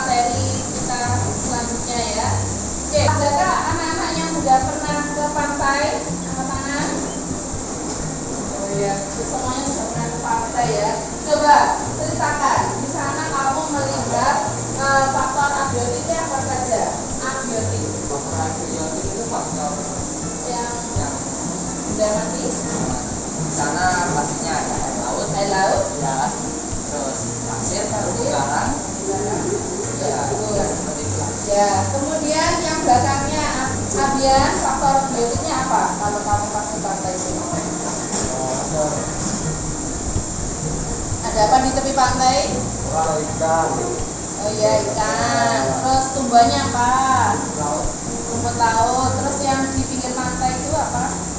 materi kita selanjutnya ya. Oke, adakah anak-anak yang sudah pernah ke pantai? Angkat tangan. Oh ya, semuanya sudah pernah ke pantai ya. Coba ceritakan, di sana kamu melihat faktor abiotiknya apa saja? Abiotik. Faktor abiotik itu faktor yang sudah mati. di sana pastinya ada Air laut. ya, terus pasir, karang, ya, seperti itu. Ya, kemudian yang belakangnya Abian, faktor biotiknya apa kalau kamu pas di pantai itu? Ada apa di tepi pantai? Ikan, Oh iya, ikan. Terus tumbuhannya apa? laut, Rumput laut. Terus yang di pinggir pantai itu apa?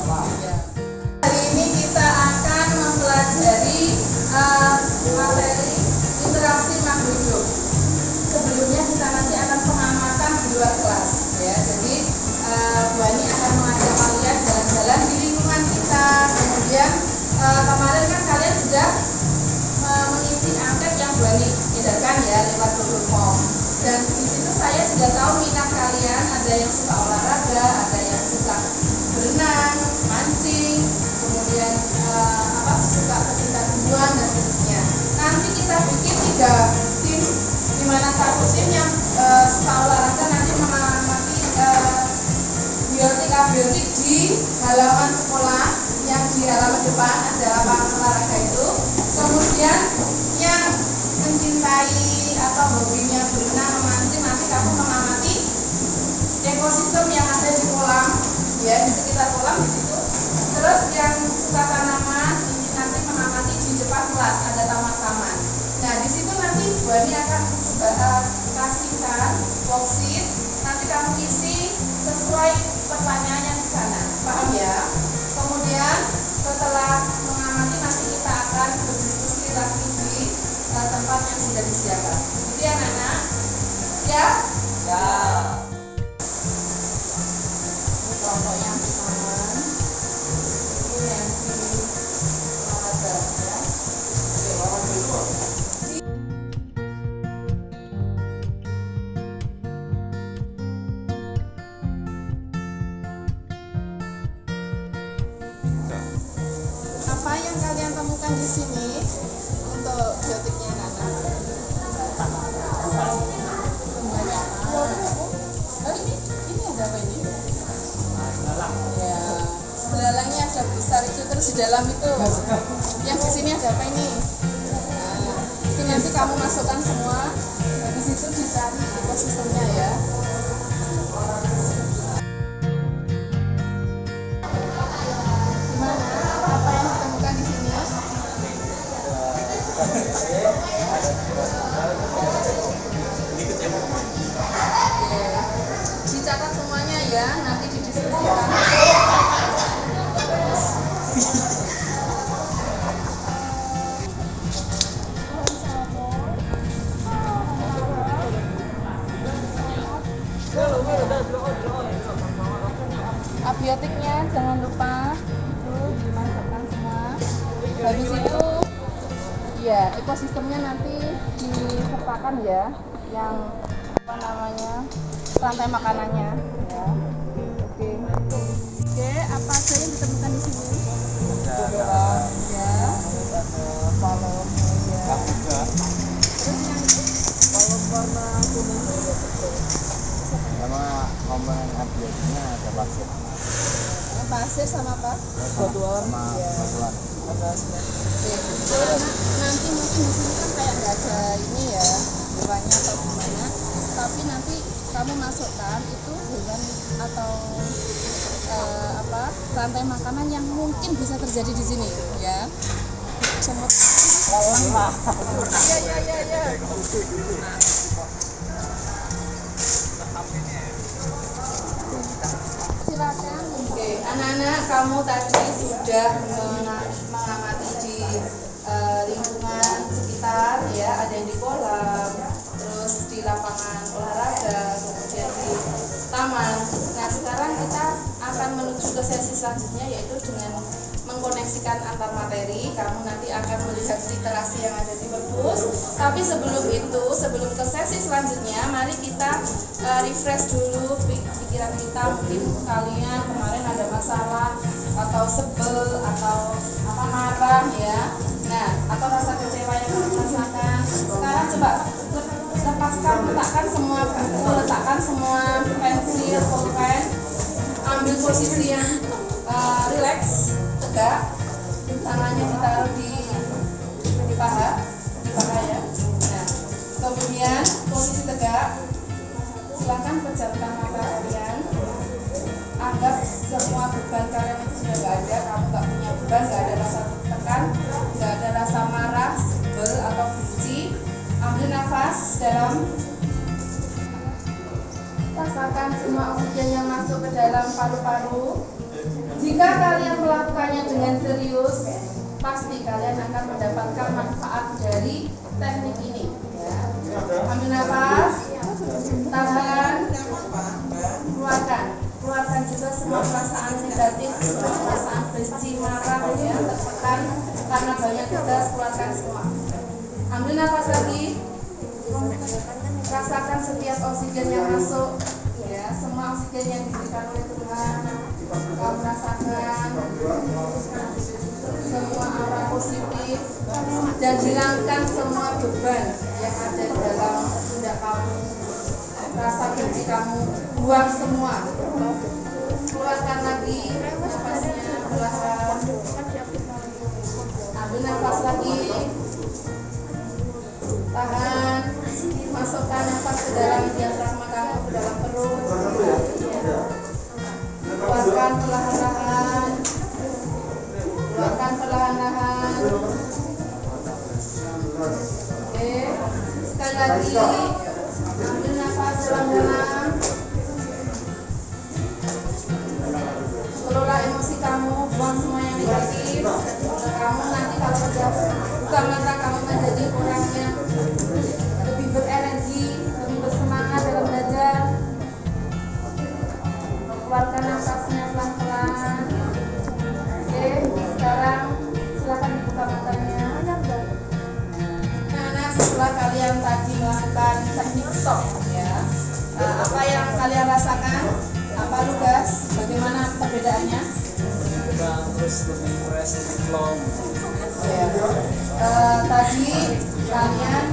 Ya. Hari ini kita akan mempelajari materi interaksi makhluk hidup. Sebelumnya kita nanti akan pengamatan di luar kelas ya. Jadi Bu Ani akan mengajak kalian jalan-jalan di lingkungan kita. Kemudian kemarin kan kalian sudah mengisi angket yang Bu Ani edarkan ya lewat Google Form. Dan di situ saya sudah tahu minat kalian, ada yang suka olahraga, ada yang suka berenang, mancing, kemudian suka pecinta tumbuhan dan seterusnya. Nanti kita bikin 3 tim, di mana satu tim yang suka olahraga nanti mengamati biotik abiotik di halaman sekolah yang di halaman depan ada lapangan olahraga itu. Kemudian yang mencintai atau hobinya berenang, memancing, nanti kamu mengamati ekosistem yang ada di kolam ya, di sekitar kolam di situ. Terus yang suka tanaman ini nanti mengamati di depan kelas ada taman-taman. Nah di situ nanti Bu Ani akan kasihkan worksheet, nanti kamu isi sesuai pertanyaannya di sana, paham ya? Kemudian setelah mengamati nanti kita akan berdiskusi lagi di tempat yang sudah disediakan. Jadi anak-anak, siap? ya, Ini kelompok yang di taman, ini yang di olahraga ya. Oke, wawan dulu. Apa yang kalian temukan di sini untuk biotiknya anak-anak? Tumbuhannya apa? Oh ini ada apa ini? Ya, belalangnya ada besar itu, terus di dalam itu yang di sini ada apa ini? Nah, itu nanti kamu masukkan semua di situ, dicari ekosistemnya ya. Gimana? Apa yang ditemukan di sini? Oke. Dicatat semuanya ya, nanti didiskusikan. Abiotiknya jangan lupa itu dimasukkan semua. Habis itu ya ekosistemnya nanti disertakan ya, yang apa namanya rantai makanannya ya. Oke, apa aja yang ditemukan di sini? Ya, balon ya. Terus yang itu balon warna kuning. sama komponen abiotiknya ada pasir, Pasir sama apa? batuan, Ya. batuan. Nanti mungkin di sini kan kayak nggak ada ini ya hewannya atau gimana, tapi nanti kamu masukkan itu hewan atau rantai makanan yang mungkin bisa terjadi di sini ya. Semut. Ya. Silakan. Oke, anak-anak kamu tadi sudah mengamati di lingkungan sekitar ya, ada yang di kolam, terus di lapangan olahraga, kemudian di taman. Nah sekarang kita akan menuju ke sesi selanjutnya, yaitu dengan mengkoneksikan antar materi. Kamu nanti akan melihat literasi yang ada di perpus. Tapi sebelum itu, sebelum ke sesi selanjutnya, mari kita refresh dulu pikiran kita. Mungkin kalian kemarin ada masalah atau sebel atau marah ya, nah atau rasa kecewa yang kamu rasakan. Sekarang coba letakkan semua pensil, pulpen, ambil posisi yang rileks, tegak, tangannya ditaruh di paha ya. Nah, kemudian posisi tegak, silakan pejamkan mata kalian. Anggap semua beban kalian itu sudah nggak ada. Kamu nggak punya beban, nggak ada rasa tekan, nggak ada rasa marah, sebel atau benci. Ambil nafas dalam. Rasakan semua oksigen yang masuk ke dalam paru-paru. Jika kalian melakukannya dengan serius, pasti kalian akan mendapatkan manfaat dari teknik ini ya. Ambil nafas, tahan, keluarkan juga semua perasaan negatif, perasaan benci, marah ya, tertekan karena banyak tugas, keluarkan semua. Ambil nafas lagi, rasakan setiap oksigen yang masuk ya, semua oksigen yang diberikan oleh Tuhan. Kamu rasakan semua aura positif dan hilangkan semua beban yang ada di dalam pundak kamu. Rasa benci kamu buang semua. Keluarkan lagi nafasnya perlahan. Ambil nafas lagi, tahan, masukkan nafas ke dalam diafragma kamu, ke dalam perut. Keluarkan perlahan-lahan. Oke, sekali lagi ambil nafas dalam-dalam. Kelola emosi kamu, buang semua yang negatif. Kamu nanti kalau sudah buka mata, kamu menjadi orang yang lebih berenergi, lebih bersemangat dalam belajar. Keluarkan nafasnya pelan-pelan. Oke, sekarang silakan dibuka matanya. Nah, setelah kalian tadi melakukan teknik stop ya, apa yang kalian rasakan? Apa Lukas? Bagaimana perbedaannya? Terus lebih fresh, lebih flow. Ya. Tadi kalian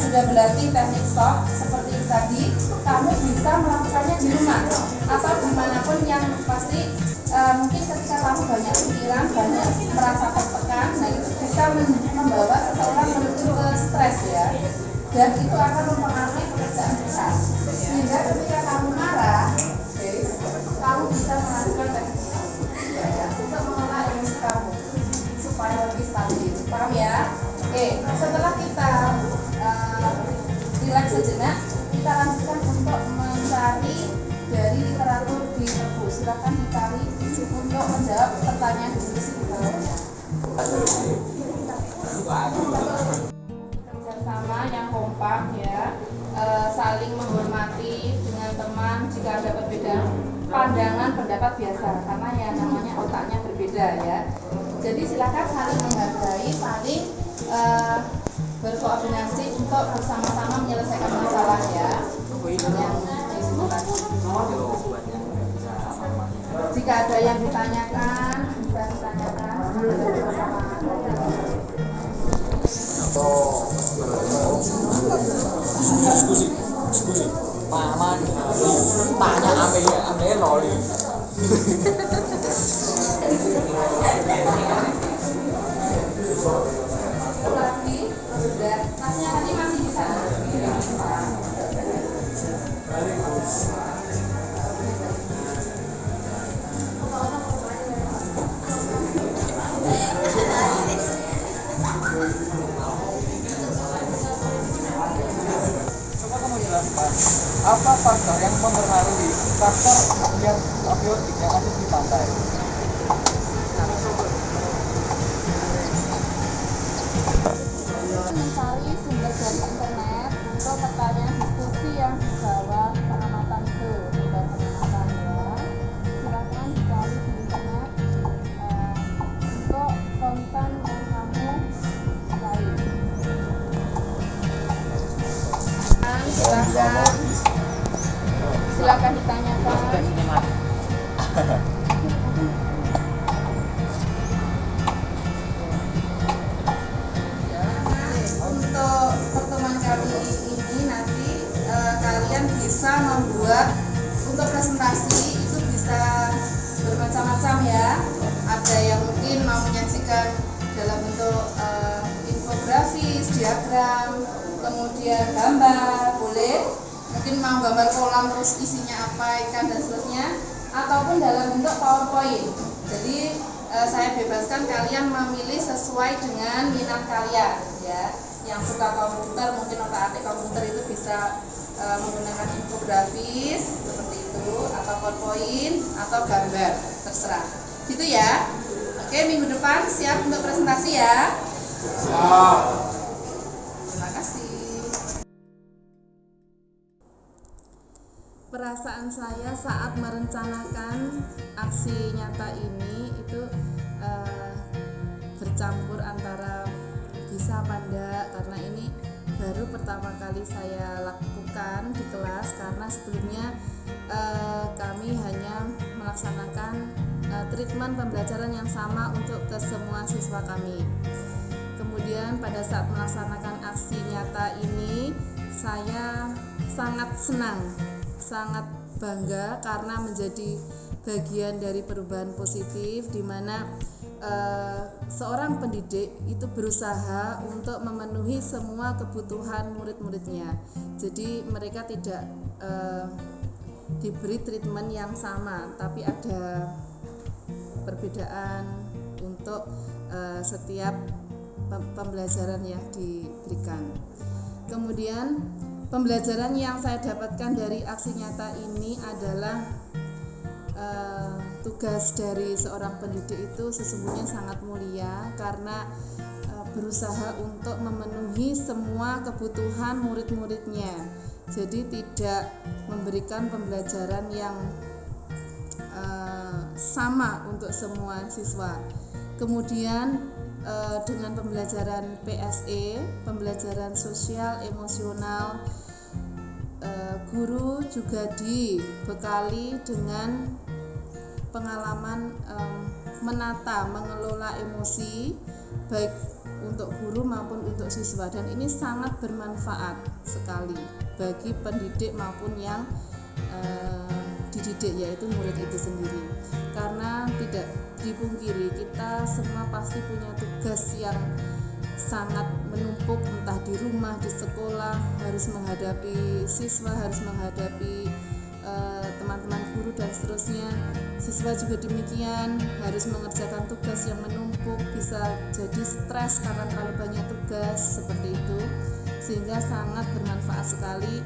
sudah berlatih teknik stop seperti tadi. Kamu bisa melakukannya di rumah atau dimanapun yang pasti. Mungkin ketika kamu banyak pikiran, banyak merasa tertekan, nah itu bisa membawa seseorang menuju ke stres ya, dan itu akan mempengaruhi pekerjaan kita. Sehingga ketika kamu marah, kamu bisa melakukan teknik ya, untuk mengelola emosi kamu supaya lebih stabil. Paham ya? Oke, setelah kita rileks sejenak, kita lanjutkan untuk mencari dari literatur di perpus. Silakan dicari untuk menjawab pertanyaan diskusi di bawahnya. Kerjasama yang kompak ya, saling menghormati dengan teman jika ada perbedaan pandangan pendapat biasa, karena ya namanya otaknya berbeda ya. Jadi silakan saling menghargai, saling berkoordinasi untuk bersama-sama menyelesaikan masalah ya. Yang disebutkan. Jika ada yang ditanyakan, bisa ditanyakan bersama. Paman, tanya ame loli. Lagi, sudah. Tasnya tadi masih di sana. Coba kamu jelaskan apa faktor yang mempengaruhi faktor yang abiotik yang ada di pantai? Mencari sumber dari internet untuk pertanyaan diskusi yang di bawah pengamatan itu, sumber pengamatan ya. ditanyakan. Silakan ditanyakan. Untuk pertemuan kali ini nanti kalian bisa membuat untuk presentasi itu bisa bermacam-macam ya. Ada yang mungkin mau menyajikan dalam bentuk infografis, diagram, kemudian gambar, boleh. Mungkin mau gambar kolam terus isinya apa, ikan dan seterusnya, ataupun dalam bentuk PowerPoint. Jadi saya bebaskan kalian memilih sesuai dengan minat kalian ya. Yang suka komputer mungkin otak-atik komputer itu bisa menggunakan infografis seperti itu, atau PowerPoint atau gambar, terserah. Gitu ya. Oke, minggu depan siap untuk presentasi ya. Terima kasih. Perasaan saya saat merencanakan aksi nyata ini itu bercampur antara bisa apa enggak, karena ini baru pertama kali saya lakukan di kelas, karena sebelumnya kami hanya melaksanakan treatment pembelajaran yang sama untuk ke semua siswa kami. Kemudian pada saat melaksanakan aksi nyata ini saya sangat senang, sangat bangga karena menjadi bagian dari perubahan positif di mana seorang pendidik itu berusaha untuk memenuhi semua kebutuhan murid-muridnya. Jadi mereka tidak diberi treatment yang sama, tapi ada perbedaan untuk setiap pembelajaran yang diberikan. Kemudian pembelajaran yang saya dapatkan dari aksi nyata ini adalah tugas dari seorang pendidik itu sesungguhnya sangat mulia karena berusaha untuk memenuhi semua kebutuhan murid-muridnya. Jadi tidak memberikan pembelajaran yang sama untuk semua siswa. Kemudian dengan pembelajaran PSE, pembelajaran sosial emosional, guru juga dibekali dengan pengalaman menata, mengelola emosi baik untuk guru maupun untuk siswa, dan ini sangat bermanfaat sekali bagi pendidik maupun yang dididik, yaitu murid itu sendiri. Karena tidak dipungkiri kita semua pasti punya tugas yang sangat menumpuk, entah di rumah, di sekolah, harus menghadapi siswa, harus menghadapi teman-teman guru dan seterusnya. Siswa juga demikian, harus mengerjakan tugas yang menumpuk, bisa jadi stres karena terlalu banyak tugas seperti itu, sehingga sangat bermanfaat sekali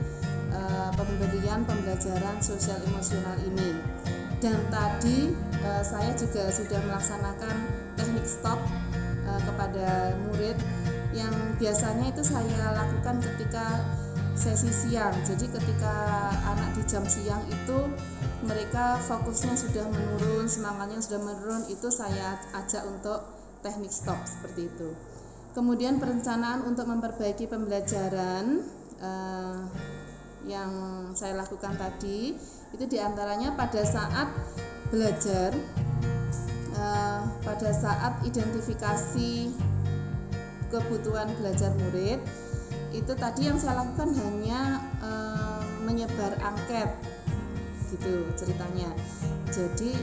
pemberian pembelajaran sosial emosional ini. Dan tadi saya juga sudah melaksanakan teknik stop kepada murid yang biasanya itu saya lakukan ketika sesi siang. Jadi ketika anak di jam siang itu mereka fokusnya sudah menurun, semangatnya sudah menurun, itu saya ajak untuk teknik stop seperti itu. Kemudian perencanaan untuk memperbaiki pembelajaran yang saya lakukan tadi itu diantaranya pada saat belajar, pada saat identifikasi kebutuhan belajar murid, itu tadi yang saya lakukan hanya menyebar angket gitu ceritanya. Jadi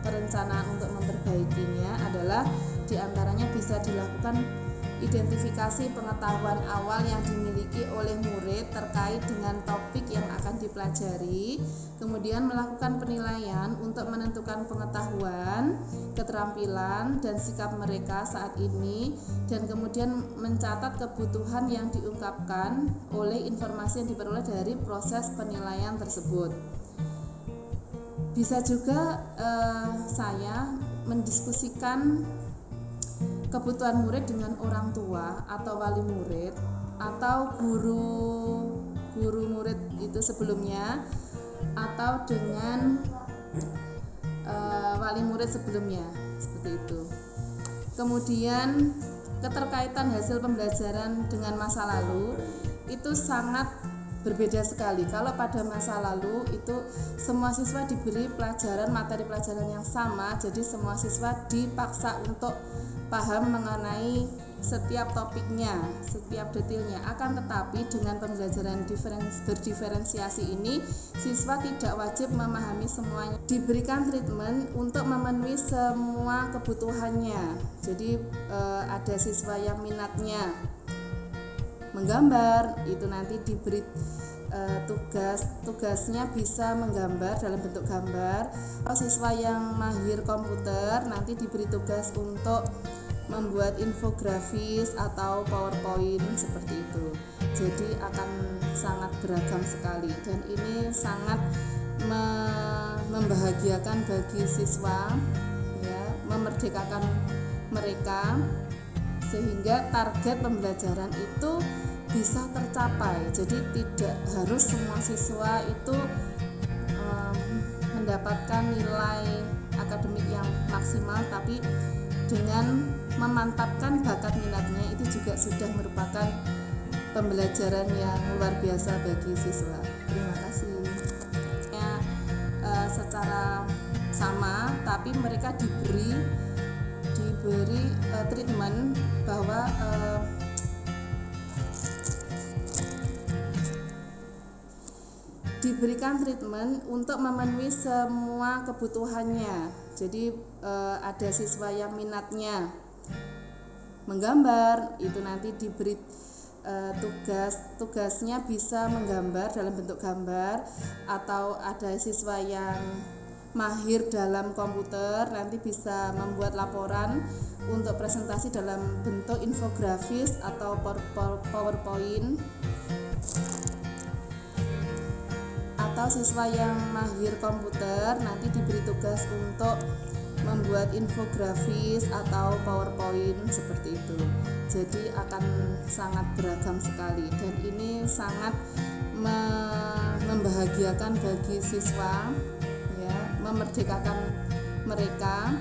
perencanaan untuk memperbaikinya adalah diantaranya bisa dilakukan identifikasi pengetahuan awal yang dimiliki oleh murid terkait dengan topik yang akan dipelajari, kemudian melakukan penilaian untuk menentukan pengetahuan, keterampilan, dan sikap mereka saat ini, dan kemudian mencatat kebutuhan yang diungkapkan oleh informasi yang diperoleh dari proses penilaian tersebut. Bisa juga saya mendiskusikan kebutuhan murid dengan orang tua atau wali murid atau guru murid itu sebelumnya, atau dengan wali murid sebelumnya, seperti itu. Kemudian keterkaitan hasil pembelajaran dengan masa lalu itu sangat berbeda sekali. Kalau pada masa lalu itu semua siswa diberi materi pelajaran yang sama, jadi semua siswa dipaksa untuk paham mengenai setiap topiknya, setiap detailnya. Akan tetapi dengan pembelajaran berdiferensiasi ini, siswa tidak wajib memahami semuanya. Diberikan treatment untuk memenuhi semua kebutuhannya. Jadi ada siswa yang minatnya menggambar, itu nanti diberi tugasnya bisa menggambar dalam bentuk gambar. Kalau siswa yang mahir komputer nanti diberi tugas untuk membuat infografis atau PowerPoint seperti itu. Jadi akan sangat beragam sekali dan ini sangat membahagiakan bagi siswa, ya, memerdekakan mereka sehingga target pembelajaran itu bisa tercapai. Jadi tidak harus semua siswa itu mendapatkan nilai akademik yang maksimal, tapi dengan memantapkan bakat minatnya itu juga sudah merupakan pembelajaran yang luar biasa bagi siswa. Terima kasih. Secara sama, tapi mereka diberi treatment bahwa diberikan treatment untuk memenuhi semua kebutuhannya. Jadi ada siswa yang minatnya menggambar, itu nanti diberi tugasnya bisa menggambar dalam bentuk gambar, atau ada siswa yang mahir dalam komputer nanti bisa membuat laporan untuk presentasi dalam bentuk infografis atau PowerPoint. Atau siswa yang mahir komputer nanti diberi tugas untuk membuat infografis atau PowerPoint seperti itu. Jadi akan sangat beragam sekali dan ini sangat membahagiakan bagi siswa, ya, memerdekakan mereka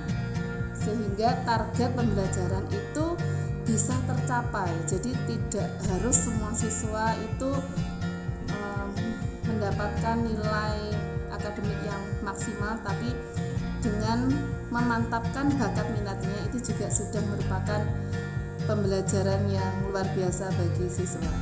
sehingga target pembelajaran itu bisa tercapai. Jadi tidak harus semua siswa itu mendapatkan nilai akademik yang maksimal, tapi dengan memantapkan bakat minatnya itu juga sudah merupakan pembelajaran yang luar biasa bagi siswa.